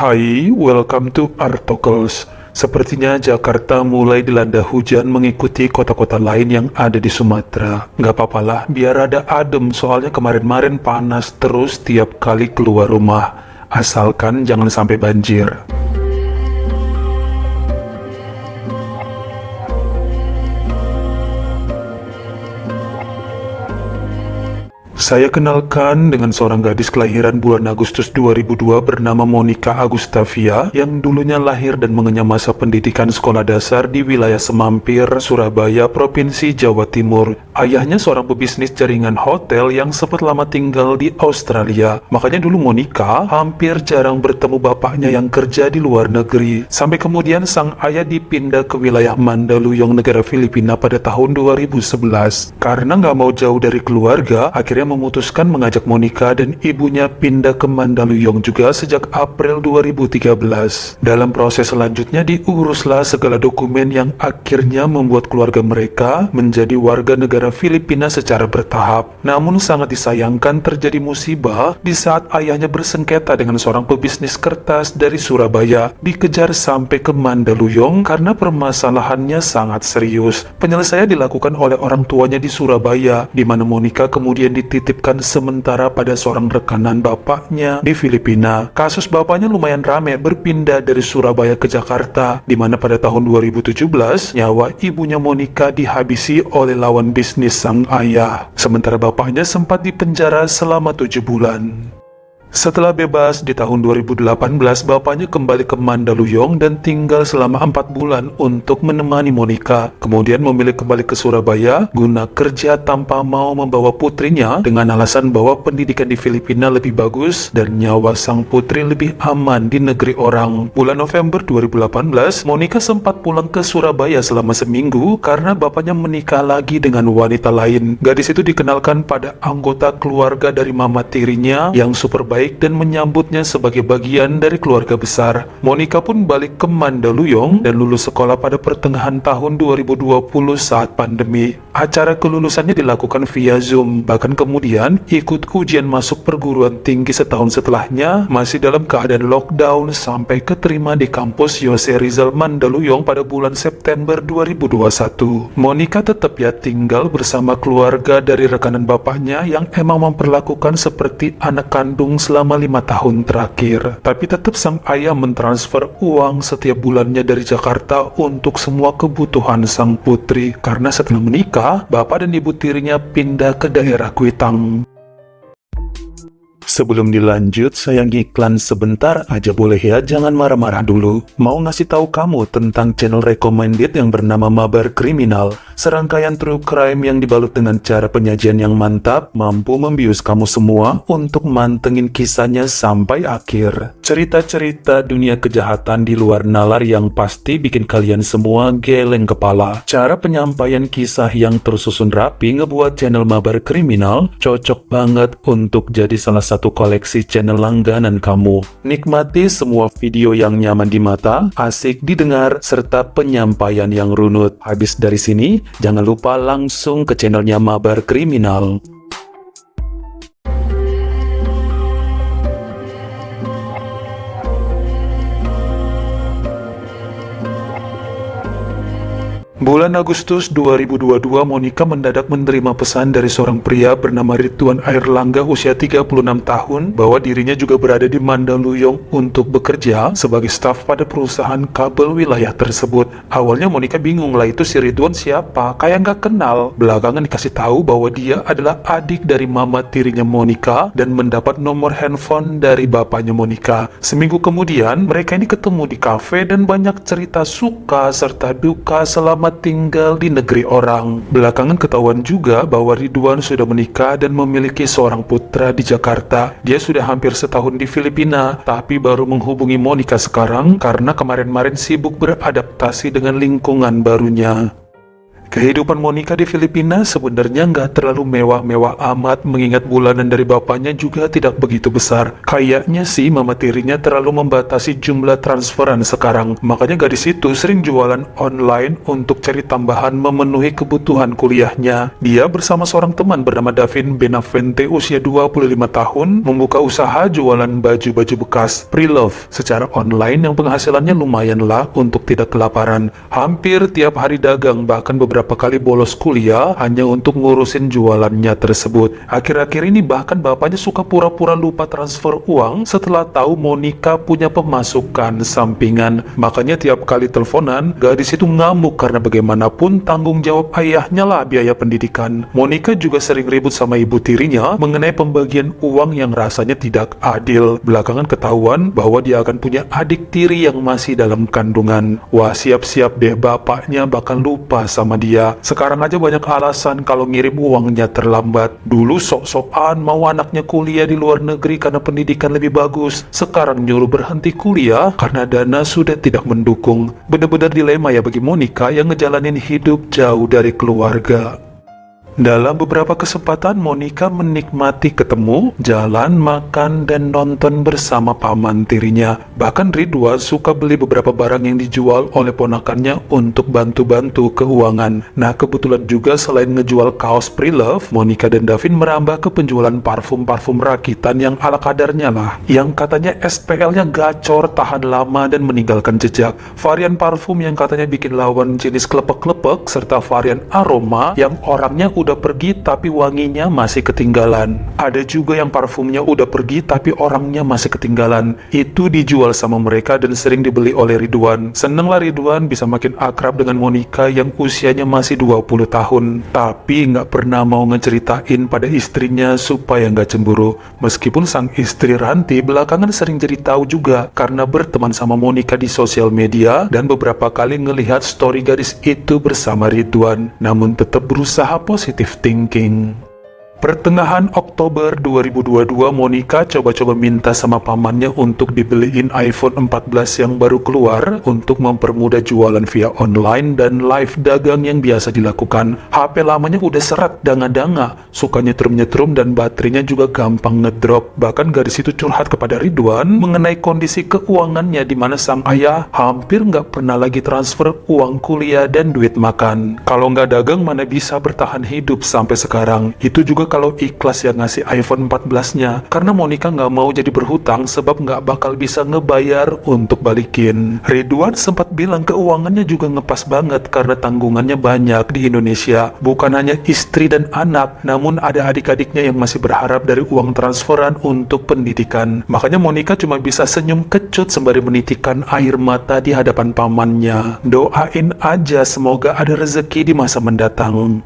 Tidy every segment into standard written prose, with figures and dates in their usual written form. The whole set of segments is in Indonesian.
Hai, welcome to Artocles. Sepertinya Jakarta mulai dilanda hujan mengikuti kota-kota lain yang ada di Sumatera. Nggak apa-apalah, biar ada adem, soalnya kemarin-marin panas terus tiap kali keluar rumah. Asalkan jangan sampai banjir. Saya kenalkan dengan seorang gadis kelahiran bulan Agustus 2002 bernama Monica Agustafia yang dulunya lahir dan mengenyam masa pendidikan sekolah dasar di wilayah Semampir, Surabaya, Provinsi Jawa Timur. Ayahnya seorang pebisnis jaringan hotel yang sempat lama tinggal di Australia. Makanya dulu Monica hampir jarang bertemu bapaknya yang kerja di luar negeri. Sampai kemudian sang ayah dipindah ke wilayah Mandaluyong, negara Filipina pada tahun 2011. Karena nggak mau jauh dari keluarga, akhirnya memutuskan mengajak Monica dan ibunya pindah ke Mandaluyong juga sejak April 2013. Dalam proses selanjutnya diuruslah segala dokumen yang akhirnya membuat keluarga mereka menjadi warga negara Filipina secara bertahap. Namun sangat disayangkan terjadi musibah di saat ayahnya bersengketa dengan seorang pebisnis kertas dari Surabaya, dikejar sampai ke Mandaluyong karena permasalahannya sangat serius. Penyelesaian dilakukan oleh orang tuanya di Surabaya, di mana Monica kemudian dititipkan sementara pada seorang rekanan bapaknya di Filipina. Kasus bapaknya lumayan rame, berpindah dari Surabaya ke Jakarta, di mana pada tahun 2017 nyawa ibunya Monica dihabisi oleh lawan bisnis sang ayah. Sementara bapaknya sempat dipenjara selama 7 bulan. Setelah bebas di tahun 2018, bapaknya kembali ke Mandaluyong dan tinggal selama 4 bulan untuk menemani Monica. Kemudian memilih kembali ke Surabaya guna kerja tanpa mau membawa putrinya dengan alasan bahwa pendidikan di Filipina lebih bagus dan nyawa sang putri lebih aman di negeri orang. Bulan November 2018, Monica sempat pulang ke Surabaya selama seminggu karena bapaknya menikah lagi dengan wanita lain. Gadis itu dikenalkan pada anggota keluarga dari mama tirinya yang super baik dan menyambutnya sebagai bagian dari keluarga besar. Monica pun balik ke Mandaluyong dan lulus sekolah pada pertengahan tahun 2020 saat pandemi. Acara kelulusannya dilakukan via Zoom, bahkan kemudian ikut ujian masuk perguruan tinggi setahun setelahnya masih dalam keadaan lockdown sampai keterima di kampus Yose Rizal Mandaluyong pada bulan September 2021. Monica tetap tinggal bersama keluarga dari rekanan bapaknya yang emang memperlakukan seperti anak kandung selama 5 tahun terakhir. Tapi tetap sang ayah mentransfer uang setiap bulannya dari Jakarta untuk semua kebutuhan sang putri, karena setelah menikah, bapak dan ibu tirinya pindah ke daerah Kuitang. Sebelum dilanjut, saya ngiklan sebentar aja boleh ya, jangan marah-marah dulu. Mau ngasih tahu kamu tentang channel recommended yang bernama Mabar Kriminal. Serangkaian true crime yang dibalut dengan cara penyajian yang mantap, mampu membius kamu semua untuk mantengin kisahnya sampai akhir. Cerita-cerita dunia kejahatan di luar nalar yang pasti bikin kalian semua geleng kepala. Cara penyampaian kisah yang tersusun rapi ngebuat channel Mabar Kriminal cocok banget untuk jadi salah satu koleksi channel langganan kamu. Nikmati semua video yang nyaman di mata, asik didengar, serta penyampaian yang runut. Habis dari sini, jangan lupa langsung ke channelnya Mabar Kriminal. Bulan Agustus 2022, Monica mendadak menerima pesan dari seorang pria bernama Ridwan Airlangga usia 36 tahun bahwa dirinya juga berada di Mandaluyong untuk bekerja sebagai staf pada perusahaan kabel wilayah tersebut. Awalnya Monica bingung lah, itu si Ridwan siapa? Kayak nggak kenal. Belakangan dikasih tahu bahwa dia adalah adik dari mama tirinya Monica dan mendapat nomor handphone dari bapaknya Monica. Seminggu kemudian, mereka ini ketemu di kafe dan banyak cerita suka serta duka selama tinggal di negeri orang. Belakangan ketahuan juga bahwa Ridwan sudah menikah dan memiliki seorang putra di Jakarta. Dia sudah hampir setahun di Filipina, tapi baru menghubungi Monica sekarang karena kemarin-marin sibuk beradaptasi dengan lingkungan barunya. Kehidupan Monica di Filipina sebenarnya nggak terlalu mewah-mewah amat, mengingat bulanan dari bapaknya juga tidak begitu besar. Kayaknya sih mama tirinya terlalu membatasi jumlah transferan sekarang, makanya gadis itu sering jualan online untuk cari tambahan memenuhi kebutuhan kuliahnya. Dia bersama seorang teman bernama Davin Benavente usia 25 tahun membuka usaha jualan baju-baju bekas pre-love secara online yang penghasilannya lumayan lah untuk tidak kelaparan. Hampir tiap hari dagang, bahkan beberapa kali bolos kuliah hanya untuk ngurusin jualannya tersebut. Akhir-akhir ini bahkan bapaknya suka pura-pura lupa transfer uang setelah tahu Monica punya pemasukan sampingan. Makanya tiap kali teleponan, gadis itu ngamuk karena bagaimanapun tanggung jawab ayahnya lah biaya pendidikan. Monica juga sering ribut sama ibu tirinya mengenai pembagian uang yang rasanya tidak adil. Belakangan ketahuan bahwa dia akan punya adik tiri yang masih dalam kandungan. Wah, siap-siap deh bapaknya bakal lupa sama dia. Sekarang aja banyak alasan kalau ngirim uangnya terlambat. Dulu sok-sokan mau anaknya kuliah di luar negeri karena pendidikan lebih bagus. Sekarang nyuruh berhenti kuliah karena dana sudah tidak mendukung. Bener-bener dilema ya bagi Monica yang ngejalanin hidup jauh dari keluarga. Dalam beberapa kesempatan, Monica menikmati ketemu, jalan, makan, dan nonton bersama paman tirinya. Bahkan Ridwan suka beli beberapa barang yang dijual oleh ponakannya untuk bantu-bantu keuangan. Nah, kebetulan juga selain ngejual kaos pre-love, Monica dan Davin merambah ke penjualan parfum-parfum rakitan yang ala kadarnya lah. Yang katanya SPL-nya gacor, tahan lama, dan meninggalkan jejak. Varian parfum yang katanya bikin lawan jenis klepek-klepek, serta varian aroma yang orangnya udah pergi tapi wanginya masih ketinggalan. Ada juga yang parfumnya udah pergi tapi orangnya masih ketinggalan. Itu dijual sama mereka dan sering dibeli oleh Ridwan. Senenglah Ridwan bisa makin akrab dengan Monica yang usianya masih 20 tahun. Tapi nggak pernah mau ngeceritain pada istrinya supaya nggak cemburu. Meskipun sang istri Ranti belakangan sering jadi tahu juga karena berteman sama Monica di sosial media dan beberapa kali ngelihat story gadis itu bersama Ridwan. Namun tetap berusaha positif thinking. Pertengahan Oktober 2022, Monica coba-coba minta sama pamannya untuk dibeliin iPhone 14 yang baru keluar untuk mempermudah jualan via online dan live dagang yang biasa dilakukan. HP lamanya udah seret, danga-danga, suka nyetrum-nyetrum dan baterainya juga gampang ngedrop. Bahkan gadis itu curhat kepada Ridwan mengenai kondisi keuangannya di mana sang ayah hampir nggak pernah lagi transfer uang kuliah dan duit makan. Kalau nggak dagang mana bisa bertahan hidup sampai sekarang. Itu juga kalau ikhlas yang ngasih iPhone 14-nya, karena Monica nggak mau jadi berhutang sebab nggak bakal bisa ngebayar untuk balikin. Ridwan sempat bilang keuangannya juga ngepas banget karena tanggungannya banyak di Indonesia. Bukan hanya istri dan anak, namun ada adik-adiknya yang masih berharap dari uang transferan untuk pendidikan. Makanya Monica cuma bisa senyum kecut sembari menitikkan air mata di hadapan pamannya. Doain aja semoga ada rezeki di masa mendatang.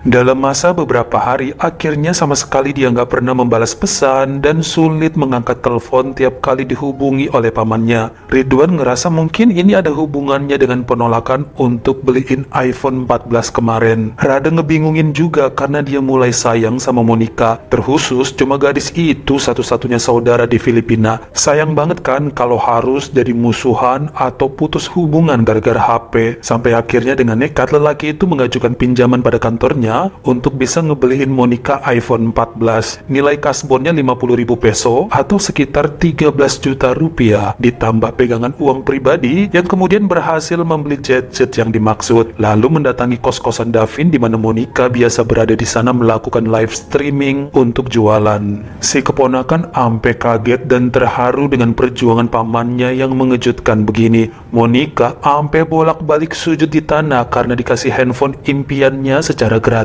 Dalam masa beberapa hari, akhirnya sama sekali dia nggak pernah membalas pesan dan sulit mengangkat telepon tiap kali dihubungi oleh pamannya. Ridwan ngerasa mungkin ini ada hubungannya dengan penolakan untuk beliin iPhone 14 kemarin. Rada ngebingungin juga karena dia mulai sayang sama Monica. Terkhusus cuma gadis itu satu-satunya saudara di Filipina. Sayang banget kan kalau harus jadi musuhan atau putus hubungan gara-gara HP. Sampai akhirnya dengan nekat lelaki itu mengajukan pinjaman pada kantornya untuk bisa ngebeliin Monica iPhone 14. Nilai kasbonnya 50.000 peso atau sekitar 13 juta rupiah, ditambah pegangan uang pribadi yang kemudian berhasil membeli jet-jet yang dimaksud. Lalu mendatangi kos-kosan Davin di mana Monica biasa berada di sana melakukan live streaming untuk jualan. Si keponakan ampe kaget dan terharu dengan perjuangan pamannya yang mengejutkan begini. Monica ampe bolak-balik sujud di tanah karena dikasih handphone impiannya secara gratis.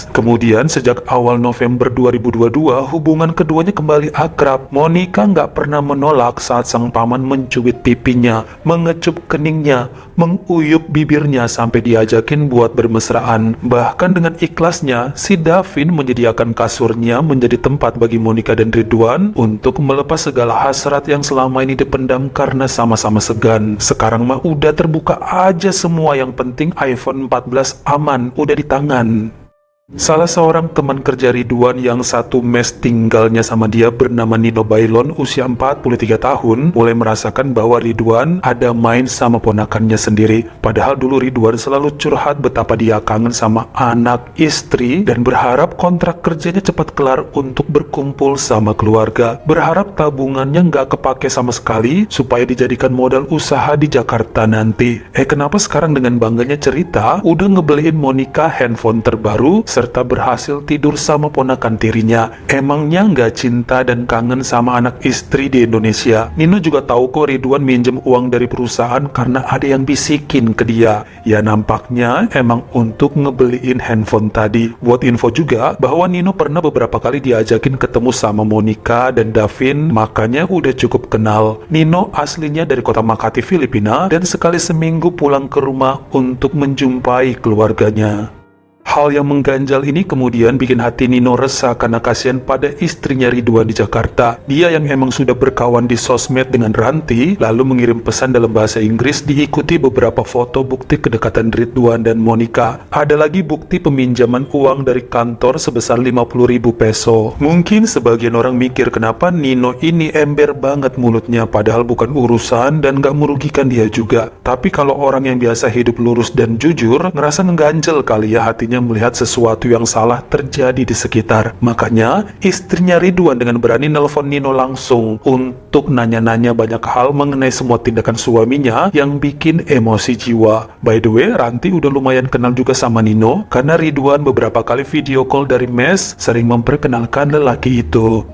Kemudian sejak awal November 2022, hubungan keduanya kembali akrab. Monica nggak pernah menolak saat sang paman mencubit pipinya, mengecup keningnya, menguyup bibirnya sampai diajakin buat bermesraan. Bahkan dengan ikhlasnya, si Davin menyediakan kasurnya menjadi tempat bagi Monica dan Ridwan untuk melepas segala hasrat yang selama ini dipendam karena sama-sama segan. Sekarang mah udah terbuka aja semua, yang penting iPhone 14 aman, udah di tangan. Salah seorang teman kerja Ridwan yang satu mes tinggalnya sama dia bernama Nino Bailon, usia 43 tahun, mulai merasakan bahwa Ridwan ada main sama ponakannya sendiri. Padahal dulu Ridwan selalu curhat betapa dia kangen sama anak, istri, dan berharap kontrak kerjanya cepat kelar untuk berkumpul sama keluarga. Berharap tabungannya nggak kepake sama sekali supaya dijadikan modal usaha di Jakarta nanti. Kenapa sekarang dengan bangganya cerita udah ngebeliin Monica handphone terbaru serta berhasil tidur sama ponakan tirinya. Emangnya nggak cinta dan kangen sama anak istri di Indonesia? Nino juga tahu kok Ridwan minjem uang dari perusahaan karena ada yang bisikin ke dia. Ya nampaknya emang untuk ngebeliin handphone tadi. Buat info juga bahwa Nino pernah beberapa kali diajakin ketemu sama Monica dan Davin, makanya udah cukup kenal. Nino aslinya dari kota Makati, Filipina, dan sekali seminggu pulang ke rumah untuk menjumpai keluarganya. Hal yang mengganjal ini kemudian bikin hati Nino resah karena kasihan pada istrinya Ridwan di Jakarta. Dia yang emang sudah berkawan di sosmed dengan Ranti, lalu mengirim pesan dalam bahasa Inggris diikuti beberapa foto bukti kedekatan Ridwan dan Monica. Ada lagi bukti peminjaman uang dari kantor sebesar 50.000 peso. Mungkin sebagian orang mikir kenapa Nino ini ember banget mulutnya, padahal bukan urusan dan gak merugikan dia juga. Tapi kalau orang yang biasa hidup lurus dan jujur, ngerasa ngeganjel kali ya hatinya melihat sesuatu yang salah terjadi di sekitar. Makanya istrinya Ridwan dengan berani nelpon Nino langsung untuk nanya-nanya banyak hal mengenai semua tindakan suaminya yang bikin emosi jiwa. By the way, Ranti udah lumayan kenal juga sama Nino karena Ridwan beberapa kali video call dari mes sering memperkenalkan lelaki itu.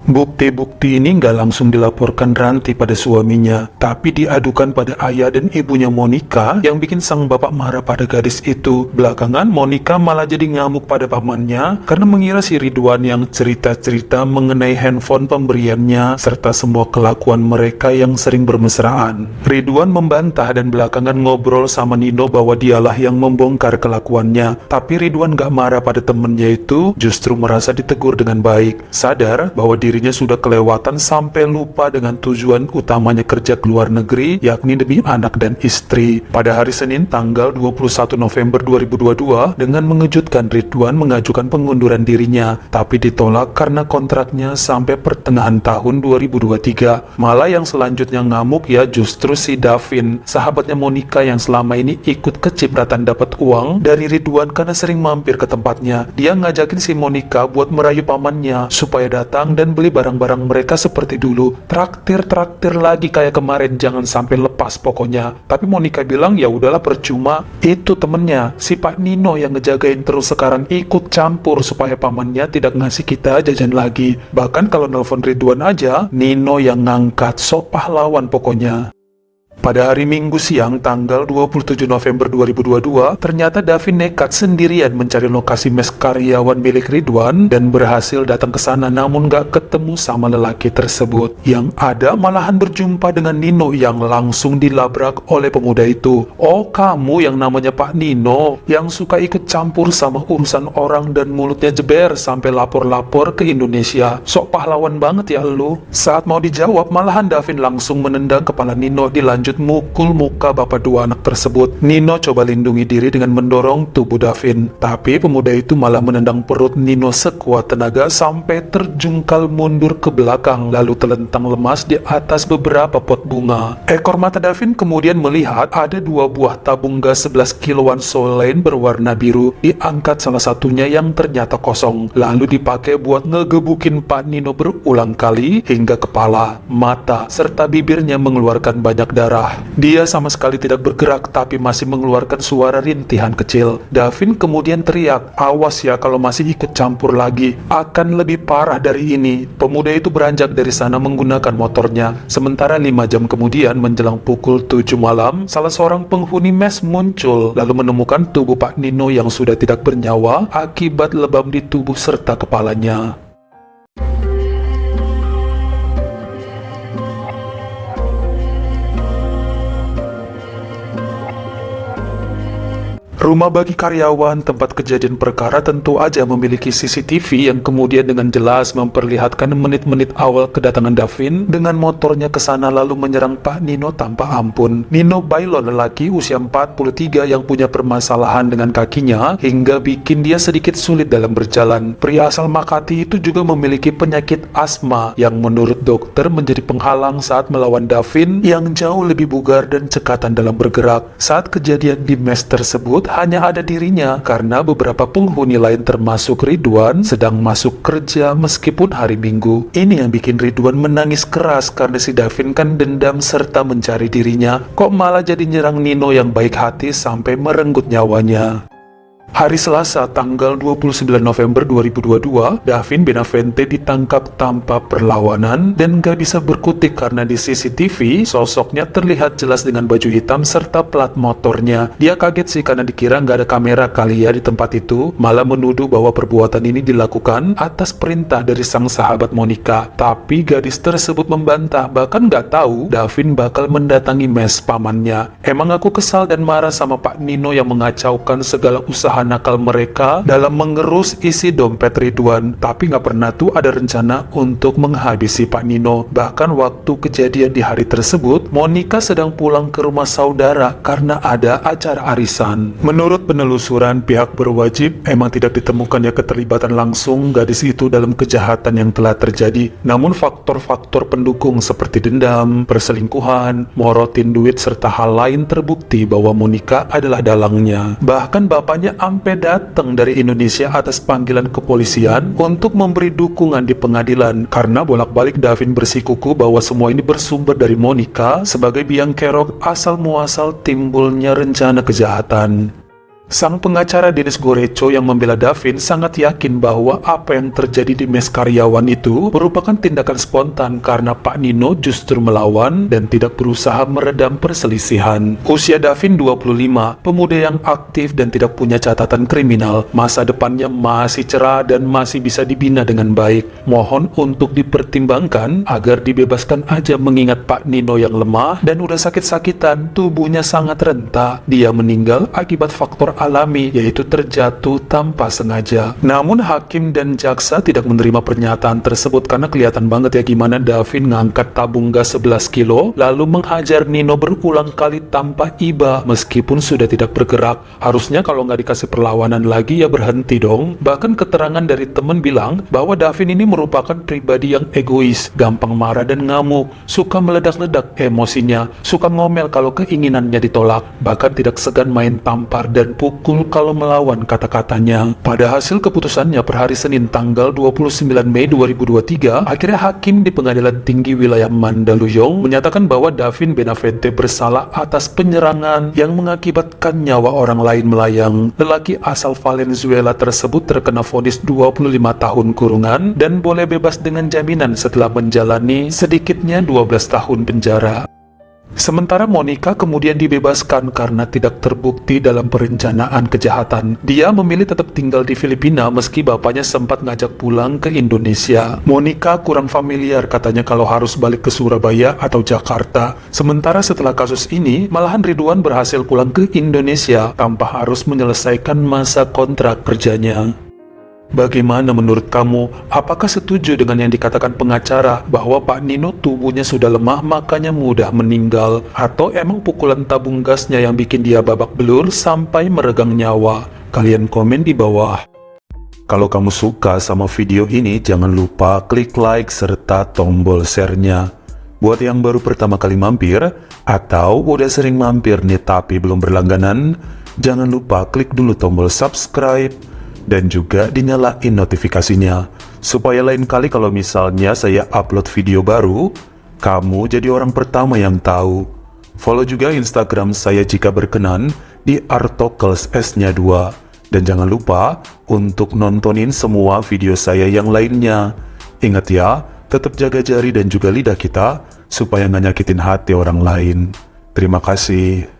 Bukti-bukti ini nggak langsung dilaporkan Ranti pada suaminya, tapi diadukan pada ayah dan ibunya Monica yang bikin sang bapak marah pada gadis itu. Belakangan Monica malah jadi ngamuk pada pamannya karena mengira si Ridwan yang cerita-cerita mengenai handphone pemberiannya serta semua kelakuan mereka yang sering bermesraan. Ridwan membantah dan belakangan ngobrol sama Nino bahwa dialah yang membongkar kelakuannya. Tapi Ridwan nggak marah pada temennya itu, justru merasa ditegur dengan baik. Sadar bahwa dirinya sudah kelewatan sampai lupa dengan tujuan utamanya kerja ke luar negeri, yakni demi anak dan istri. Pada hari Senin tanggal 21 November 2022, dengan mengejutkan Ridwan mengajukan pengunduran dirinya, tapi ditolak karena kontraknya sampai pertengahan tahun 2023. Malah yang selanjutnya ngamuk ya justru si Davin, sahabatnya Monica yang selama ini ikut kecipratan dapat uang dari Ridwan karena sering mampir ke tempatnya. Dia ngajakin si Monica buat merayu pamannya supaya datang dan beli barang-barang mereka seperti dulu. Traktir lagi kayak kemarin, jangan sampai lepas pokoknya. Tapi Monica bilang ya udahlah percuma. Itu temennya, si Pak Nino yang ngejagain terus sekarang ikut campur supaya pamannya tidak ngasih kita jajan lagi. Bahkan kalau nelpon Ridwan aja, Nino yang ngangkat, sok pahlawan pokoknya. Pada hari Minggu siang tanggal 27 November 2022, ternyata Davin nekat sendirian mencari lokasi mes karyawan milik Ridwan dan berhasil datang ke sana, namun gak ketemu sama lelaki tersebut. Yang ada malahan berjumpa dengan Nino yang langsung dilabrak oleh pemuda itu. Oh, kamu yang namanya Pak Nino yang suka ikut campur sama urusan orang dan mulutnya jeber sampai lapor-lapor ke Indonesia. Sok pahlawan banget ya lu. Saat mau dijawab, malahan Davin langsung menendang kepala Nino, dilanjut mukul muka bapak dua anak tersebut. Nino coba lindungi diri dengan mendorong tubuh Davin, tapi pemuda itu malah menendang perut Nino sekuat tenaga sampai terjungkal mundur ke belakang lalu telentang lemas di atas beberapa pot bunga. Ekor mata Davin kemudian melihat ada 2 buah tabung gas 11 kiloan Solein berwarna biru. Diangkat salah satunya yang ternyata kosong, lalu dipakai buat ngegebukin Pak Nino berulang kali hingga kepala, mata, serta bibirnya mengeluarkan banyak darah. Dia sama sekali tidak bergerak tapi masih mengeluarkan suara rintihan kecil. Davin kemudian teriak, awas ya kalau masih ikut campur lagi, akan lebih parah dari ini. Pemuda itu beranjak dari sana menggunakan motornya. Sementara 5 jam kemudian menjelang pukul 7 malam, salah seorang penghuni mes muncul lalu menemukan tubuh Pak Nino yang sudah tidak bernyawa akibat lebam di tubuh serta kepalanya. Rumah bagi karyawan tempat kejadian perkara tentu aja memiliki CCTV yang kemudian dengan jelas memperlihatkan menit-menit awal kedatangan Davin dengan motornya ke sana lalu menyerang Pak Nino tanpa ampun. Nino Bailon, lelaki usia 43 yang punya permasalahan dengan kakinya hingga bikin dia sedikit sulit dalam berjalan. Pria asal Makati itu juga memiliki penyakit asma yang menurut dokter menjadi penghalang saat melawan Davin yang jauh lebih bugar dan cekatan dalam bergerak. Saat kejadian di mes tersebut hanya ada dirinya karena beberapa penghuni lain termasuk Ridwan sedang masuk kerja meskipun hari Minggu. Ini yang bikin Ridwan menangis keras karena si Davin kan dendam serta mencari dirinya, kok malah jadi nyerang Nino yang baik hati sampai merenggut nyawanya. Hari Selasa tanggal 29 November 2022, Davin Benavente ditangkap tanpa perlawanan dan gak bisa berkutik karena di CCTV sosoknya terlihat jelas dengan baju hitam serta plat motornya. Dia kaget sih karena dikira gak ada kamera kali ya di tempat itu, malah menuduh bahwa perbuatan ini dilakukan atas perintah dari sang sahabat Monica. Tapi gadis tersebut membantah, bahkan gak tahu Davin bakal mendatangi mes pamannya. Emang aku kesal dan marah sama Pak Nino yang mengacaukan segala usaha nakal mereka dalam mengerus isi dompet Ridwan, tapi nggak pernah tuh ada rencana untuk menghabisi Pak Nino. Bahkan waktu kejadian di hari tersebut, Monica sedang pulang ke rumah saudara karena ada acara arisan. Menurut penelusuran pihak berwajib, emang tidak ditemukannya keterlibatan langsung gadis itu dalam kejahatan yang telah terjadi. Namun faktor-faktor pendukung seperti dendam, perselingkuhan, morotin duit serta hal lain terbukti bahwa Monica adalah dalangnya. Bahkan bapaknya sampai datang dari Indonesia atas panggilan kepolisian untuk memberi dukungan di pengadilan karena bolak-balik Davin bersikuku bahwa semua ini bersumber dari Monica sebagai biang kerok asal muasal timbulnya rencana kejahatan. Sang pengacara Dennis Gorecho yang membela Davin sangat yakin bahwa apa yang terjadi di mes karyawan itu merupakan tindakan spontan karena Pak Nino justru melawan dan tidak berusaha meredam perselisihan. Usia Davin 25, pemuda yang aktif dan tidak punya catatan kriminal. Masa depannya masih cerah dan masih bisa dibina dengan baik. Mohon untuk dipertimbangkan agar dibebaskan aja mengingat Pak Nino yang lemah dan udah sakit-sakitan, tubuhnya sangat renta. Dia meninggal akibat faktor alami yaitu terjatuh tanpa sengaja. Namun hakim dan jaksa tidak menerima pernyataan tersebut karena kelihatan banget ya gimana Davin ngangkat tabung gas 11 kilo lalu menghajar Nino berulang kali tanpa iba meskipun sudah tidak bergerak. Harusnya kalau nggak dikasih perlawanan lagi ya berhenti dong. Bahkan keterangan dari teman bilang bahwa Davin ini merupakan pribadi yang egois, gampang marah dan ngamuk, suka meledak-ledak emosinya, suka ngomel kalau keinginannya ditolak, bahkan tidak segan main tampar dan pukul kalau melawan kata-katanya. Pada hasil keputusannya per hari Senin tanggal 29 Mei 2023, akhirnya hakim di Pengadilan Tinggi Wilayah Mandaluyong menyatakan bahwa Davin Benavente bersalah atas penyerangan yang mengakibatkan nyawa orang lain melayang. Lelaki asal Valenzuela tersebut terkena vonis 25 tahun kurungan dan boleh bebas dengan jaminan setelah menjalani sedikitnya 12 tahun penjara. Sementara Monica kemudian dibebaskan karena tidak terbukti dalam perencanaan kejahatan. Dia memilih tetap tinggal di Filipina meski bapaknya sempat ngajak pulang ke Indonesia. Monica kurang familiar katanya kalau harus balik ke Surabaya atau Jakarta. Sementara setelah kasus ini, malahan Ridwan berhasil pulang ke Indonesia tanpa harus menyelesaikan masa kontrak kerjanya. Bagaimana menurut kamu? Apakah setuju dengan yang dikatakan pengacara bahwa Pak Nino tubuhnya sudah lemah makanya mudah meninggal? Atau emang pukulan tabung gasnya yang bikin dia babak belur sampai meregang nyawa? Kalian komen di bawah. Kalau kamu suka sama video ini, jangan lupa klik like serta tombol share-nya. Buat yang baru pertama kali mampir, atau udah sering mampir nih tapi belum berlangganan, jangan lupa klik dulu tombol subscribe dan juga dinyalain notifikasinya supaya lain kali kalau misalnya saya upload video baru, kamu jadi orang pertama yang tahu. Follow juga Instagram saya jika berkenan di Artokels S-nya 2. Dan jangan lupa untuk nontonin semua video saya yang lainnya. Ingat ya, tetap jaga jari dan juga lidah kita supaya nggak nyakitin hati orang lain. Terima kasih.